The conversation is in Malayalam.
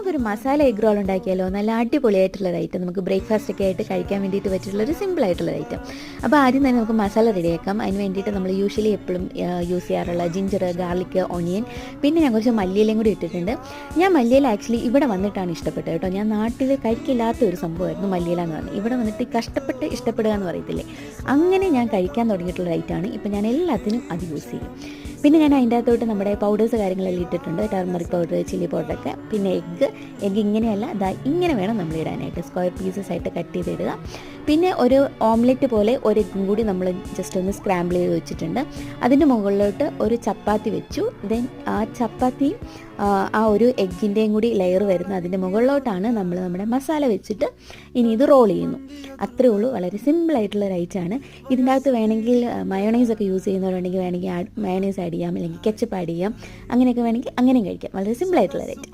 നമുക്കൊരു മസാല എഗ് റോൾ ഉണ്ടാക്കിയാലോ? നല്ല അടിപൊളിയായിട്ടുള്ളൊരു ഐറ്റം, നമുക്ക് ബ്രേക്ക്ഫാസ്റ്റ് ഒക്കെ ആയിട്ട് കഴിക്കാൻ വേണ്ടിയിട്ട് പറ്റിയിട്ടുള്ളൊരു സിമ്പിളായിട്ടുള്ളൊരു ഐറ്റം. അപ്പോൾ ആദ്യം തന്നെ നമുക്ക് മസാല റെഡിയാക്കാം. അതിന് വേണ്ടിയിട്ട് നമ്മൾ യൂഷ്വലി എപ്പോഴും യൂസ് ചെയ്യാറുള്ള ജിഞ്ചർ, ഗാർലിക്, ഓണിയൻ, പിന്നെ ഞാൻ കുറച്ച് മല്ലിയിലയും കൂടി ഇട്ടിട്ടുണ്ട്. ഞാൻ മല്ലിയില ആക്ച്വലി ഇവിടെ വന്നിട്ടാണ് ഇഷ്ടപ്പെട്ടത് കേട്ടോ. ഞാൻ നാട്ടിൽ കഴിക്കില്ലാത്ത ഒരു സംഭവമായിരുന്നു മല്ലിയില എന്ന് പറഞ്ഞത്. ഇവിടെ വന്നിട്ട് കഷ്ടപ്പെട്ട് ഇഷ്ടപ്പെടുക എന്ന് പറയത്തില്ലേ, അങ്ങനെ ഞാൻ കഴിക്കാൻ തുടങ്ങിയിട്ടുള്ള ഐറ്റമാണ്. ഇപ്പോൾ ഞാൻ എല്ലാത്തിനും അത് യൂസ് ചെയ്യും. പിന്നെ ഞാൻ അതിൻ്റെ അകത്തോട്ട് നമ്മുടെ പൗഡേഴ്സ് കാര്യങ്ങളെല്ലാം ഇട്ടിട്ടുണ്ട്, ടർമറിക് പൗഡർ, ചില്ലി പൗഡറൊക്കെ. പിന്നെ എഗ്ഗ് ഇങ്ങനെയല്ല, ഇങ്ങനെ വേണം നമ്മൾ ഇടാനായിട്ട്, സ്ക്വയർ പീസസ് ആയിട്ട് കട്ട് ചെയ്തിടുക. പിന്നെ ഒരു ഓംലെറ്റ് പോലെ ഒരു എഗ്ഗും കൂടി നമ്മൾ ജസ്റ്റ് ഒന്ന് സ്ക്രാമ്പിൾ ചെയ്ത് വെച്ചിട്ടുണ്ട്. അതിൻ്റെ മുകളിലോട്ട് ഒരു ചപ്പാത്തി വെച്ചു. ദെൻ ആ ചപ്പാത്തിയും ആ ഒരു എഗ്ഗിൻ്റെയും കൂടി ലെയർ വരുന്ന അതിൻ്റെ മുകളിലോട്ടാണ് നമ്മൾ നമ്മുടെ മസാല വെച്ചിട്ട് ഇനി ഇത് റോൾ ചെയ്യുന്നു. അത്രേ ഉള്ളൂ. വളരെ സിമ്പിളായിട്ടുള്ള ഒരു ഐറ്റമാണ്. ഇതിൻ്റെ അകത്ത് വേണമെങ്കിൽ മയോണൈസ് ഒക്കെ യൂസ് ചെയ്യുന്നവരുണ്ടെങ്കിൽ വേണമെങ്കിൽ മയോണൈസ് ആഡ് ചെയ്യാം, അല്ലെങ്കിൽ കെച്ചപ്പ് ആഡ് ചെയ്യാം. അങ്ങനെയൊക്കെ വേണമെങ്കിൽ അങ്ങനെയും കഴിക്കാം. വളരെ സിമ്പിളായിട്ടുള്ള ഒരു ഐറ്റം.